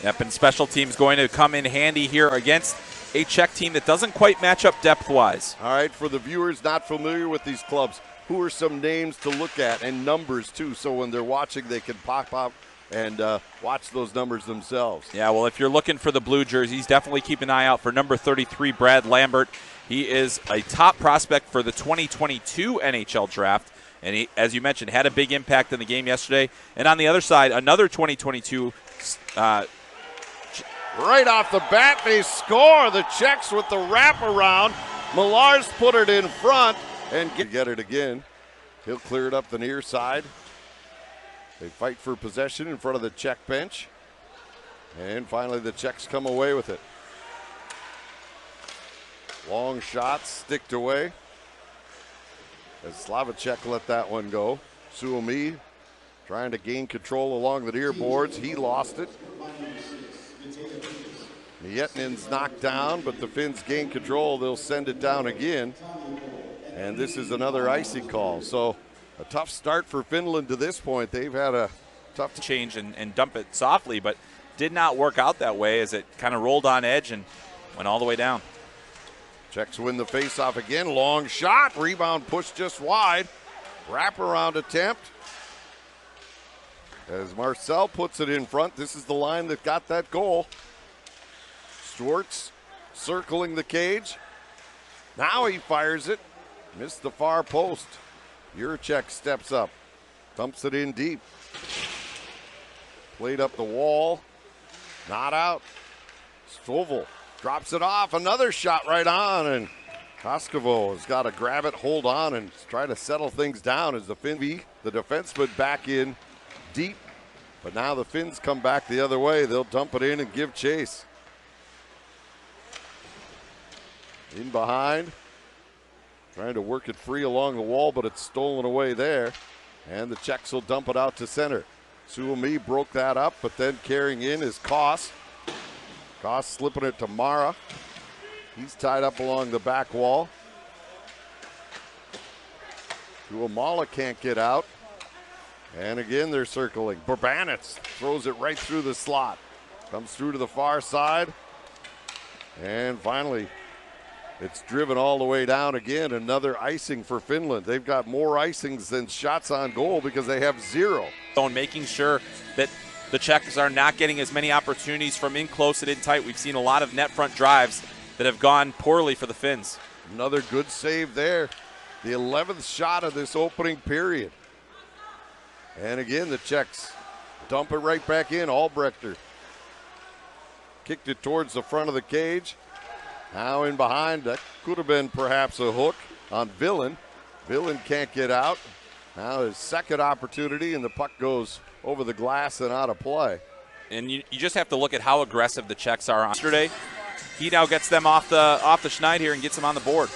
Yep, and special teams going to come in handy here against a Czech team that doesn't quite match up depth-wise. All right, for the viewers not familiar with these clubs, who are some names to look at, and numbers too, so when they're watching they can pop up and watch those numbers themselves. Yeah, well, if you're looking for the blue jerseys, definitely keep an eye out for number 33, Brad Lambert. He is a top prospect for the 2022 NHL Draft, and he, as you mentioned, had a big impact in the game yesterday. And on the other side, another 2022 right off the bat, they score. The Czechs with the wraparound. Millar's put it in front and get it again. He'll clear it up the near side. They fight for possession in front of the Czech bench. And finally the Czechs come away with it. Long shot, sticked away. As Slavacek let that one go. Suomi trying to gain control along the near boards. He lost it. Mietinen's knocked down, but the Finns gain control. They'll send it down again. And this is another icing call. So a tough start for Finland to this point. They've had a tough change and dump it softly, but did not work out that way as it kind of rolled on edge and went all the way down. Czechs win the faceoff again. Long shot. Rebound pushed just wide. Wraparound attempt. As Marcel puts it in front. This is the line that got that goal. Schwartz circling the cage. Now he fires it. Missed the far post. Juracek steps up. Dumps it in deep. Played up the wall. Not out. Stovall drops it off. Another shot right on. And Koskovo has got to grab it, hold on, and try to settle things down as the Finns, the defenseman, back in deep. But now the Finns come back the other way. They'll dump it in and give chase. In behind. Trying to work it free along the wall, but it's stolen away there. And the Czechs will dump it out to center. Suomi broke that up, but then carrying in is Koss. Koss slipping it to Mara. He's tied up along the back wall. Tuomala can't get out. And again, they're circling. Burbanitz throws it right through the slot. Comes through to the far side. And finally, it's driven all the way down again. Another icing for Finland. They've got more icings than shots on goal because they have 0. And making sure that the Czechs are not getting as many opportunities from in close and in tight. We've seen a lot of net front drives that have gone poorly for the Finns. Another good save there. The 11th shot of this opening period. And again, the Czechs dump it right back in. Albrechter kicked it towards the front of the cage. Now in behind, that could have been perhaps a hook on Villain. Villain can't get out. Now his second opportunity, and the puck goes over the glass and out of play. And you just have to look at how aggressive the Czechs are. Yesterday, he now gets them off the schneid here and gets them on the board.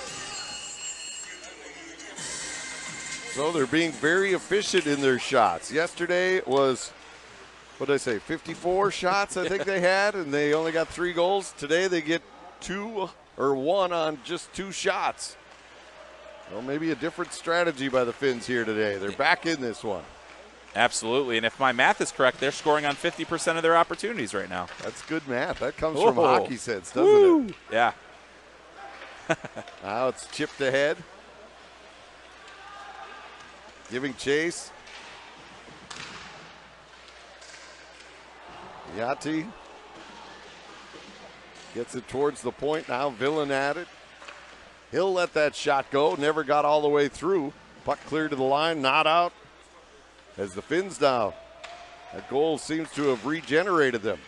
So they're being very efficient in their shots. Yesterday was, what did I say, 54 shots I think they had, and they only got 3 goals. Today they get 2 or 1 on just 2 shots. Well, maybe a different strategy by the Finns here today. They're back in this one. Absolutely, and if my math is correct, they're scoring on 50% of their opportunities right now. That's good math. That comes from hockey sense, doesn't it? Yeah. Now it's chipped ahead. Giving chase. Yati gets it towards the point. Now Villain at it. He'll let that shot go. Never got all the way through. Puck cleared to the line, not out. As the Finns now, that goal seems to have regenerated them.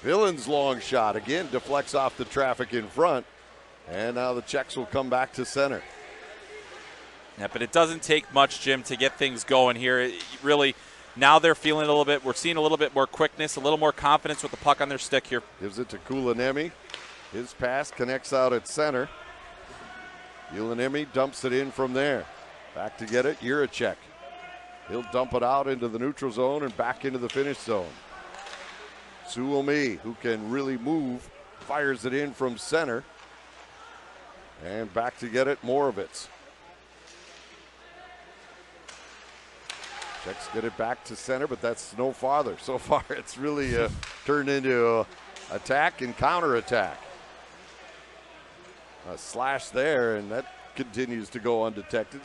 Villain's long shot again deflects off the traffic in front. And now the Czechs will come back to center. Yeah, but it doesn't take much, Jim, to get things going here. Really, now they're feeling a little bit, we're seeing a little bit more quickness, a little more confidence with the puck on their stick here. Gives it to Kulanemi. His pass connects out at center. Kulanemi dumps it in from there. Back to get it, Juracek. He'll dump it out into the neutral zone and back into the Finnish zone. Suomi, who can really move, fires it in from center. And back to get it, Moravits. Czechs get it back to center, but that's no farther. So far, it's really turned into attack and counterattack. A slash there, and that continues to go undetected.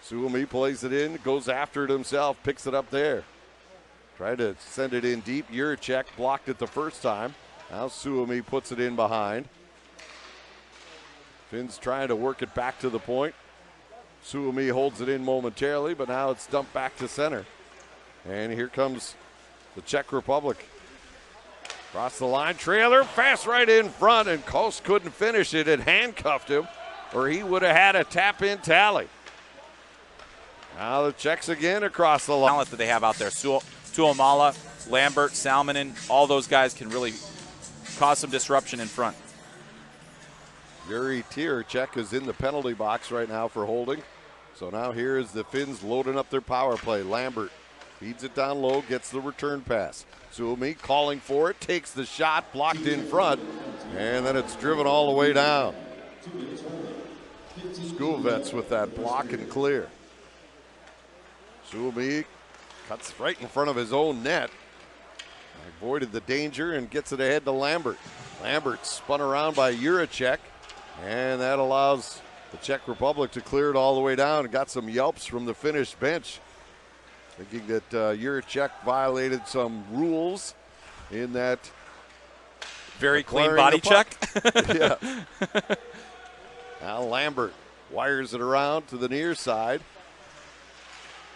Suomi plays it in, goes after it himself, picks it up there. Tried to send it in deep. Juracek blocked it the first time. Now Suomi puts it in behind. Finns trying to work it back to the point. Suomi holds it in momentarily, but now it's dumped back to center. And here comes the Czech Republic. Across the line, trailer, fast right in front, and Kos couldn't finish it. It handcuffed him, or he would have had a tap-in tally. Now the Czechs again across the line. Talent that they have out there. Tuomala, Lambert, Salminen, all those guys can really cause some disruption in front. Juri Juracek is in the penalty box right now for holding. So now here is the Finns loading up their power play. Lambert feeds it down low, gets the return pass. Suomi calling for it, takes the shot, blocked in front, and then it's driven all the way down. Schoolvets with that block and clear. Suomi cuts right in front of his own net. Avoided the danger and gets it ahead to Lambert. Lambert spun around by Juracek, and that allows the Czech Republic to clear it all the way down, and got some yelps from the Finnish bench, thinking that Juracek violated some rules in that very clean body check. Yeah. Now Lambert wires it around to the near side.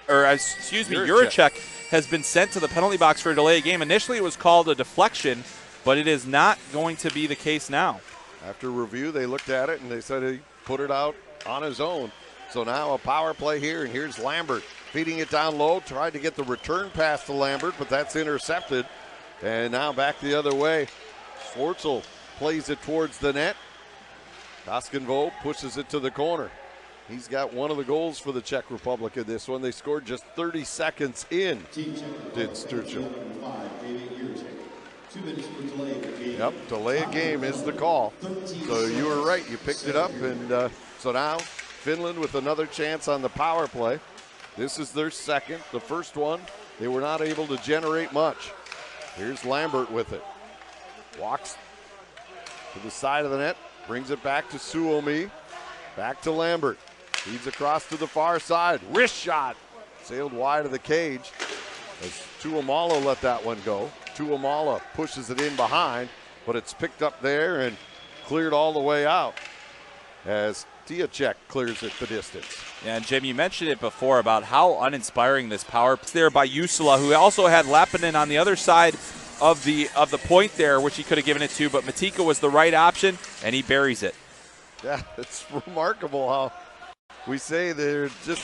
Or excuse me, Juracek has been sent to the penalty box for a delay of game. Initially it was called a deflection, but it is not going to be the case now. After review, they looked at it and they said he put it out on his own. So now a power play here, and here's Lambert feeding it down low, tried to get the return pass to Lambert, but that's intercepted. And now back the other way. Schwartzel plays it towards the net. Koskenvo pushes it to the corner. He's got one of the goals for the Czech Republic in this one. They scored just 30 seconds in, did Sturchel. Yep, delay a game is the call. So you were right, you picked it up, and so now Finland with another chance on the power play. This is their second. The first one, they were not able to generate much. Here's Lambert with it. Walks to the side of the net, brings it back to Suomi. Back to Lambert. Feeds across to the far side. Wrist shot. Sailed wide of the cage as Tuomala let that one go. Tuomala pushes it in behind, but it's picked up there and cleared all the way out as Jacek clears it the distance. Yeah, and Jim, you mentioned it before about how uninspiring this power play there by Jussila, who also had Lappinen on the other side of the point there, which he could have given it to, but Matika was the right option, and he buries it. Yeah, it's remarkable how we say they're just,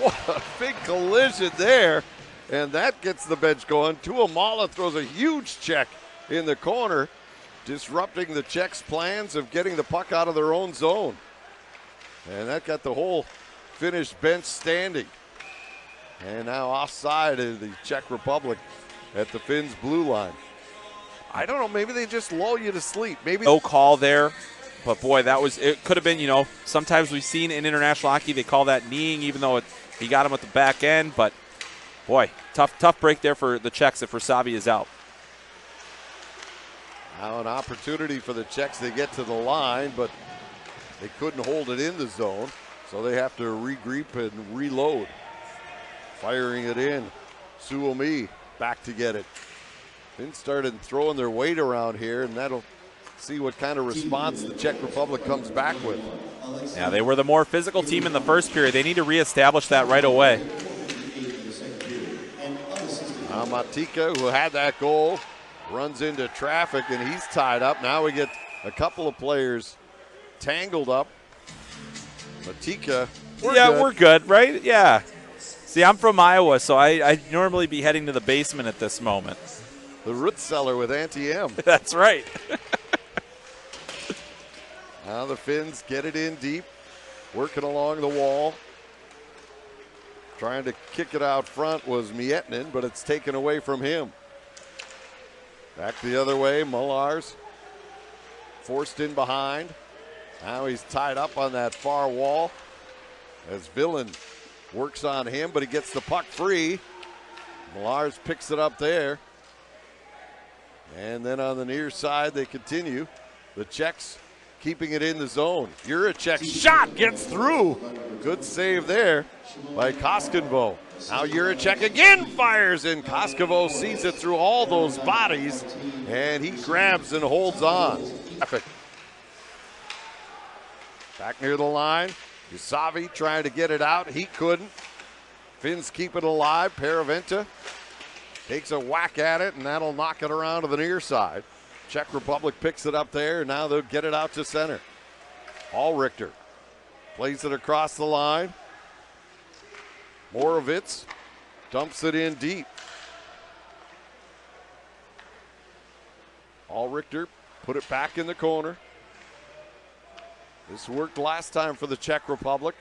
what a big collision there, and that gets the bench going. Tuomala throws a huge check in the corner, disrupting the Czechs' plans of getting the puck out of their own zone. And that got the whole Finnish bench standing. And now offside is the Czech Republic at the Finns' blue line. I don't know, maybe they just lull you to sleep. Maybe no call there. But, boy, it could have been, sometimes we've seen in international hockey they call that kneeing, even though he got him at the back end. But, boy, tough break there for the Czechs if Rasavi is out. Now an opportunity for the Czechs. They get to the line, but they couldn't hold it in the zone, so they have to regroup and reload. Firing it in. Suomi back to get it. Finns started throwing their weight around here, and that'll see what kind of response the Czech Republic comes back with. Yeah, they were the more physical team in the first period. They need to reestablish that right away. Now Matika, who had that goal, runs into traffic, and he's tied up. Now we get a couple of players tangled up. Matika, we're good, right? Yeah. See, I'm from Iowa, so I'd normally be heading to the basement at this moment. The root cellar with Auntie M. That's right. Now the Finns get it in deep, working along the wall. Trying to kick it out front was Miettinen, but it's taken away from him. Back the other way, Mullars forced in behind. Now he's tied up on that far wall as Villain works on him, but he gets the puck free. Millars picks it up there. And then on the near side, they continue. The Czechs keeping it in the zone. Juracek's shot gets through. Good save there by Koskinen. Now Juracek again fires, and Koskinen sees it through all those bodies, and he grabs and holds on. Back near the line, Usavi trying to get it out. He couldn't. Finns keep it alive. Peraventa takes a whack at it, and that'll knock it around to the near side. Czech Republic picks it up there, and now they'll get it out to center. Richter plays it across the line. Moravitz dumps it in deep. Richter put it back in the corner. This worked last time for the Czech Republic.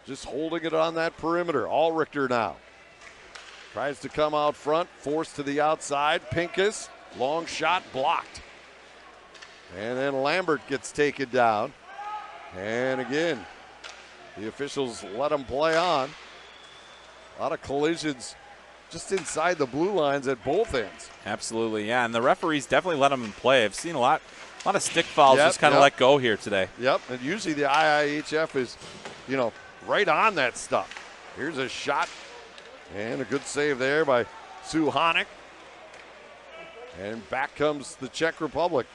Just holding it on that perimeter. Richter now tries to come out front, forced to the outside. Pincus, long shot blocked. And then Lambert gets taken down. And again, the officials let him play on. A lot of collisions just inside the blue lines at both ends. Absolutely, yeah, and the referees definitely let them play. I've seen a lot of stick fouls just kind of let go here today. Yep, and usually the IIHF is, right on that stuff. Here's a shot, and a good save there by Suhanek. And back comes the Czech Republic.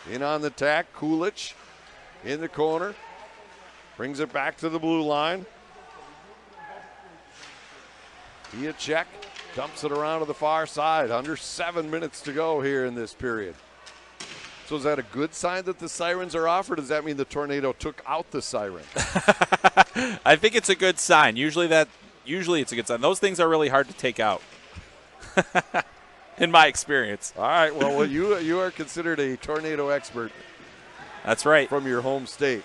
In on the attack, Kulich in the corner. Brings it back to the blue line. Jacek dumps it around to the far side. Under 7 minutes to go here in this period. So is that a good sign that the sirens are off, or does that mean the tornado took out the siren? I think it's a good sign. Usually it's a good sign. Those things are really hard to take out. In my experience. All right, well, you are considered a tornado expert. That's right. From your home state.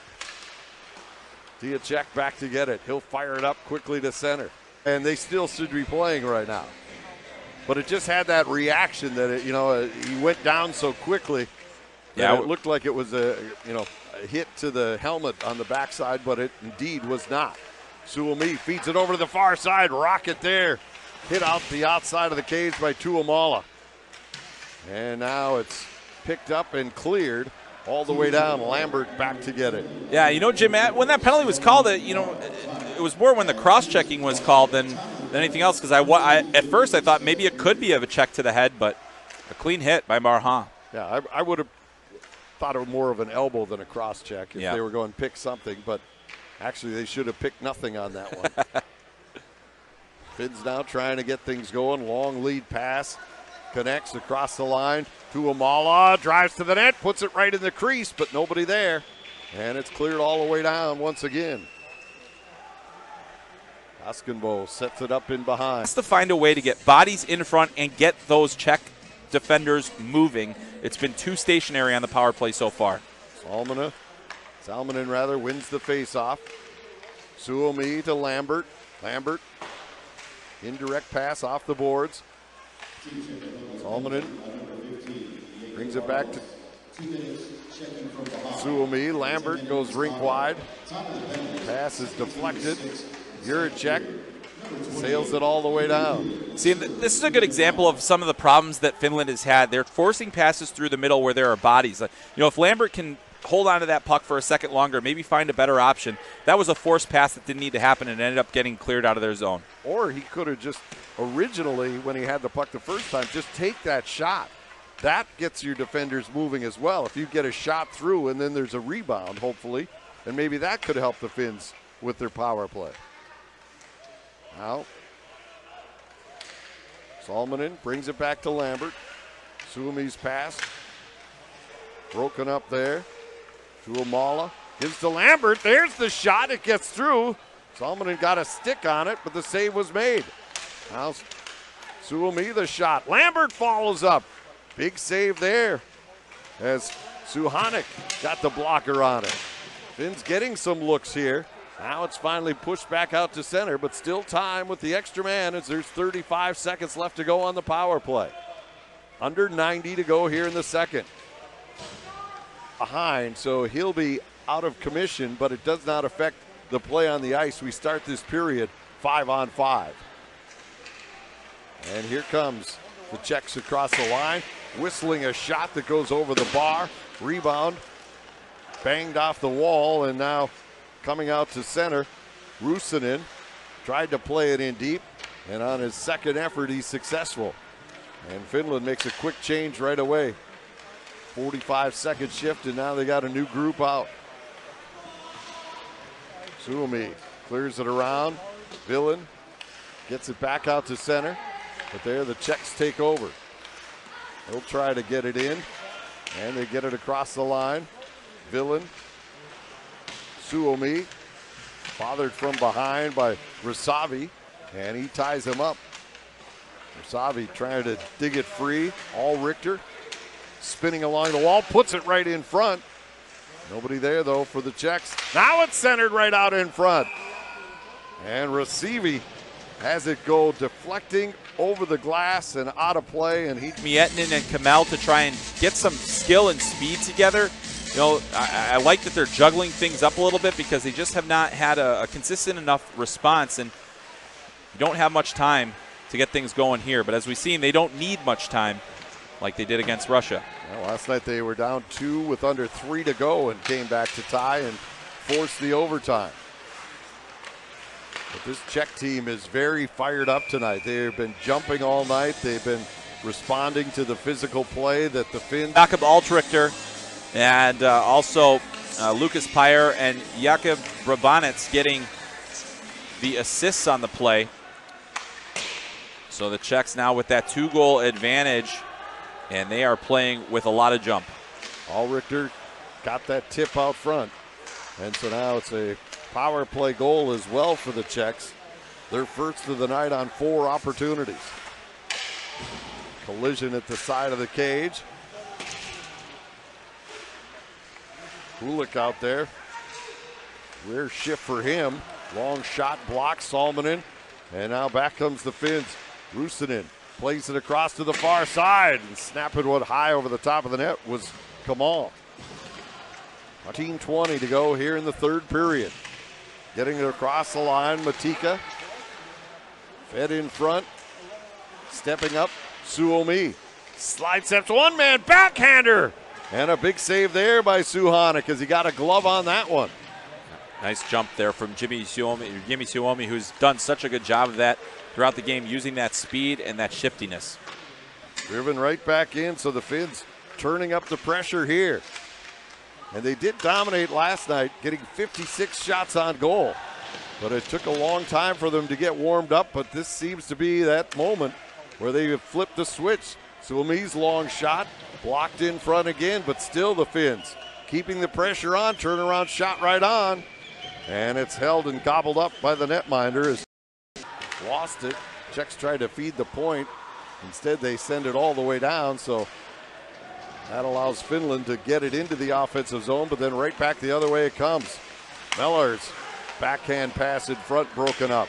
Jacek back to get it. He'll fire it up quickly to center. And they still should be playing right now. But it just had that reaction that, he went down so quickly. Yeah, it looked like it was a hit to the helmet on the backside, but it indeed was not. Suomi feeds it over to the far side. Rocket there. Hit out the outside of the cage by Tuomala. And now it's picked up and cleared all the way down. Lambert back to get it. Yeah, Jim, when that penalty was called, it was more when the cross-checking was called than anything else, because I at first I thought maybe it could be of a check to the head, but a clean hit by Marhan. Yeah, I would have thought it was more of an elbow than a cross-check if they were going to pick something, but actually they should have picked nothing on that one. Finns now trying to get things going. Long lead pass. Connects across the line. Tuomala drives to the net. Puts it right in the crease, but nobody there. And it's cleared all the way down once again. Koskinen sets it up in behind. Has to find a way to get bodies in front and get those Czech defenders moving. It's been too stationary on the power play so far. Salminen wins the faceoff. Suomi to Lambert. Lambert. Indirect pass off the boards. Salminen brings it back to Suomi. Lambert goes rink wide. Pass is deflected. Juracek sails it all the way down. See, this is a good example of some of the problems that Finland has had. They're forcing passes through the middle where there are bodies. If Lambert can hold on to that puck for a second longer, maybe find a better option. That was a forced pass that didn't need to happen and ended up getting cleared out of their zone. Or he could have just originally, when he had the puck the first time, just take that shot. That gets your defenders moving as well. If you get a shot through and then there's a rebound, hopefully, and maybe that could help the Finns with their power play. Now, Salminen brings it back to Lambert. Suomi's pass. Broken up there. Tuomala gives to Lambert. There's the shot. It gets through. Salminen got a stick on it, but the save was made. Now Suomi the shot. Lambert follows up. Big save there as Suhanek got the blocker on it. Finns getting some looks here. Now it's finally pushed back out to center, but still time with the extra man as there's 35 seconds left to go on the power play. Under 90 to go here in the second. Behind, so he'll be out of commission, but it does not affect the play on the ice. We start this period 5-on-5. And here comes the Czechs across the line, whistling a shot that goes over the bar. Rebound, banged off the wall, and now coming out to center, Rusanen tried to play it in deep, and on his second effort, he's successful. And Finland makes a quick change right away. 45-second shift, and now they got a new group out. Suomi clears it around. Villain gets it back out to center, but there the Czechs take over. They'll try to get it in, and they get it across the line. Villain, Suomi, bothered from behind by Rasavi, and he ties him up. Rasavi trying to dig it free. All Richter spinning along the wall, puts it right in front. Nobody there though for the Czechs. Now it's centered right out in front. And Rasavi has it go deflecting over the glass and out of play. And Miettinen and Kamel to try and get some skill and speed together. You know, I like that they're juggling things up a little bit because they just have not had a consistent enough response, and you don't have much time to get things going here. But as we've seen, they don't need much time like they did against Russia. Well, last night they were down 2 with under 3 to go and came back to tie and forced the overtime. But this Czech team is very fired up tonight. They've been jumping all night. They've been responding to the physical play that the Finns. Jakob Altrichter and also Lucas Pyre and Jakub Brabanec getting the assists on the play. So the Czechs now with that 2-goal advantage, and they are playing with a lot of jump. Richter got that tip out front. And so now it's a power play goal as well for the Czechs. Their first of the night on 4 opportunities. Collision at the side of the cage. Kulik out there. Rear shift for him. Long shot blocked, Salminen. And now back comes the Finns. Rusanen plays it across to the far side, and snapping one high over the top of the net was Kamal. 14:20 to go here in the third period. Getting it across the line, Matika. Fed in front, stepping up, Suomi. Slide steps, one-man backhander. And a big save there by Suhana because he got a glove on that one. Nice jump there from Jimi Suomi, who's done such a good job of that throughout the game, using that speed and that shiftiness. Driven right back in, so the Finns turning up the pressure here. And they did dominate last night, getting 56 shots on goal. But it took a long time for them to get warmed up, but this seems to be that moment where they have flipped the switch. Suomi's long shot, blocked in front again, but still the Finns keeping the pressure on, turnaround shot right on. And it's held and gobbled up by the netminder as lost it. Czechs tried to feed the point. Instead, they send it all the way down, so that allows Finland to get it into the offensive zone, but then right back the other way it comes. Mellors, backhand pass in front, broken up.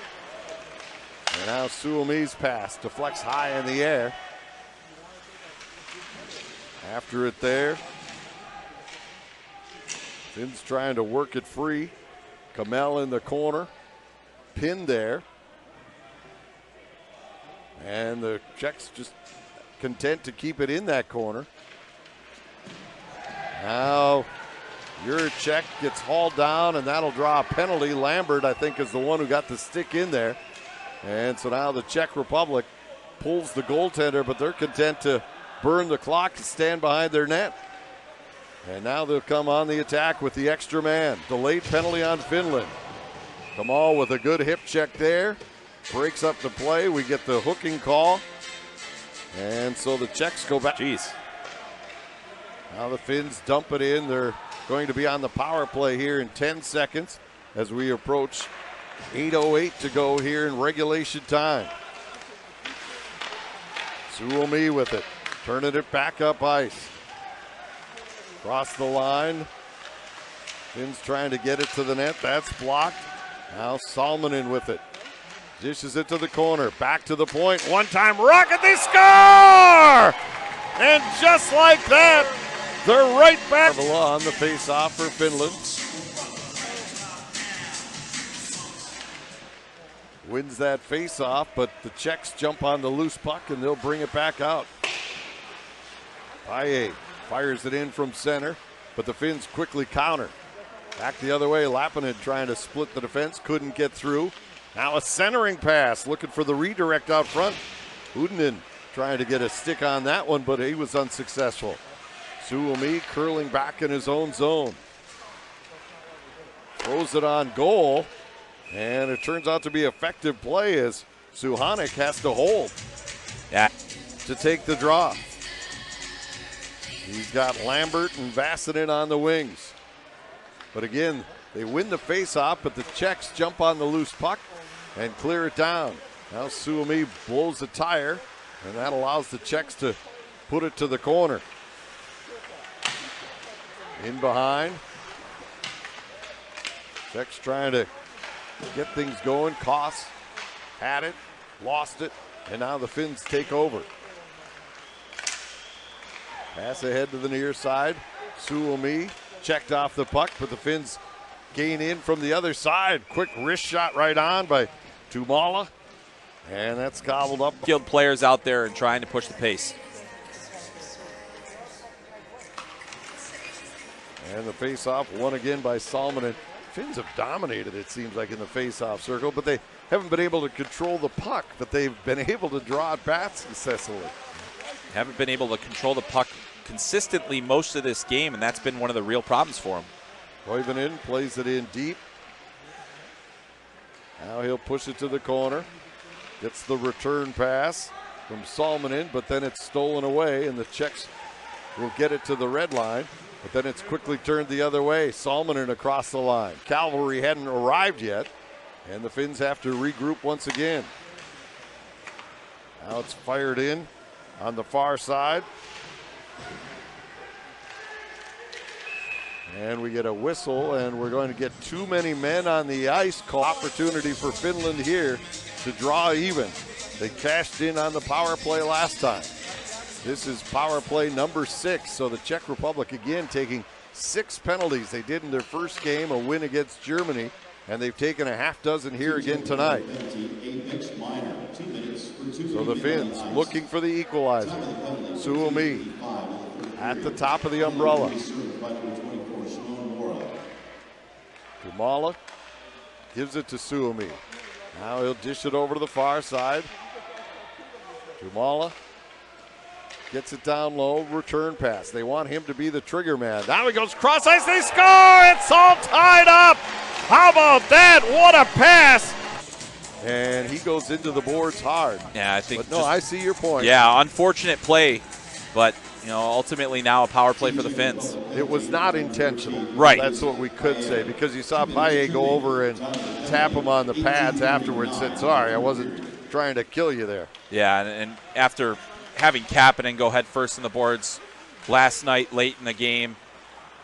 And now Suomi's pass deflects high in the air. After it there, Finns trying to work it free. Kamel in the corner, pinned there. And the Czechs just content to keep it in that corner. Now, Juracek gets hauled down, and that'll draw a penalty. Lambert, I think, is the one who got the stick in there. And so now the Czech Republic pulls the goaltender, but they're content to burn the clock and stand behind their net. And now they'll come on the attack with the extra man. Delayed penalty on Finland. Kamal with a good hip check there. Breaks up the play. We get the hooking call. And so the Czechs go back. Jeez. Now the Finns dump it in. They're going to be on the power play here in 10 seconds as we approach 8:08 to go here in regulation time. Suomi with it. Turning it back up ice. Across the line. Finns trying to get it to the net. That's blocked. Now Salminen with it. Dishes it to the corner. Back to the point. One-time rocket. They score! And just like that, they're right back. On the face-off for Finland. wins that face-off, but the Czechs jump on the loose puck and they'll bring it back out. Paille fires it in from center, but the Finns quickly counter. Back the other way, Lappinen trying to split the defense, couldn't get through. Now a centering pass, looking for the redirect out front. Udinen trying to get a stick on that one, but he was unsuccessful. Suomi curling back in his own zone. Throws it on goal, and it turns out to be effective play as Suhanek has to hold to take the draw. He's got Lambert and Vassinen on the wings. But again, they win the face-off, but the Czechs jump on the loose puck and clear it down. Now Suomi blows the tire, and that allows the Czechs to put it to the corner. In behind. Czechs trying to get things going. Koss had it, lost it, and now the Finns take over. Pass ahead to the near side. Suomi checked off the puck, but the Finns gain in from the other side. Quick wrist shot right on by Tumala, and that's gobbled up. Skilled players out there and trying to push the pace. And the face-off won again by Salminen. Finns have dominated, it seems like, in the face-off circle, but they haven't been able to control the puck, but they've been able to draw it back successfully. Haven't been able to control the puck consistently most of this game, and that's been one of the real problems for him. Koivunen plays it in deep. Now he'll push it to the corner. Gets the return pass from Salminen, but then it's stolen away, and the Czechs will get it to the red line, but then it's quickly turned the other way. Salminen across the line. Cavalry hadn't arrived yet, and the Finns have to regroup once again. Now it's fired in on the far side. And we get a whistle, and we're going to get too many men on the ice. Opportunity for Finland here to draw even. They cashed in on the power play last time. This is power play number 6, so the Czech Republic again taking 6 penalties. They did in their first game, a win against Germany, and they've taken a half dozen here again tonight. So the Finns looking for the equalizer. Suomi at the top of the umbrella. Tumala gives it to Suomi. Now he'll dish it over to the far side. Tumala gets it down low, return pass. They want him to be the trigger man. Now he goes cross ice, they score! It's all tied up! How about that? What a pass! And he goes into the boards hard. Yeah, I think. But no, I see your point. Yeah, unfortunate play, but ultimately now a power play for the Finns. It was not intentional. Right. That's what we could say, because you saw Paille go over and tap him on the pads afterwards, said, sorry, I wasn't trying to kill you there. Yeah, and after having Kapanen go head first in the boards last night late in the game,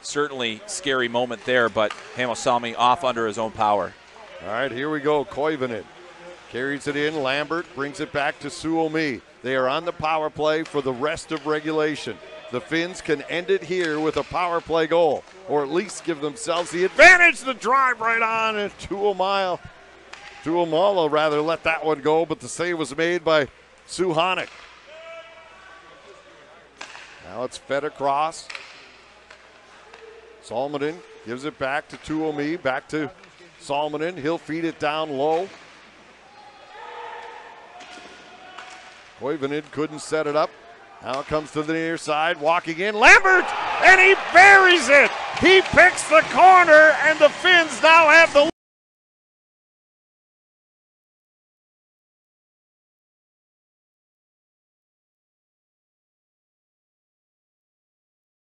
certainly scary moment there, but Hamossalmi off under his own power. All right, here we go. Koivunen carries it in. Lambert brings it back to Suomi. They are on the power play for the rest of regulation. The Finns can end it here with a power play goal, or at least give themselves the advantage. The drive right on, and Tuomala rather let that one go, but the save was made by Suhanek. Now it's fed across. Salminen gives it back to Tuomi, back to Salminen. He'll feed it down low. Koivunen couldn't set it up. Now it comes to the near side, walking in. Lambert, and he buries it. He picks the corner, and the Finns now have the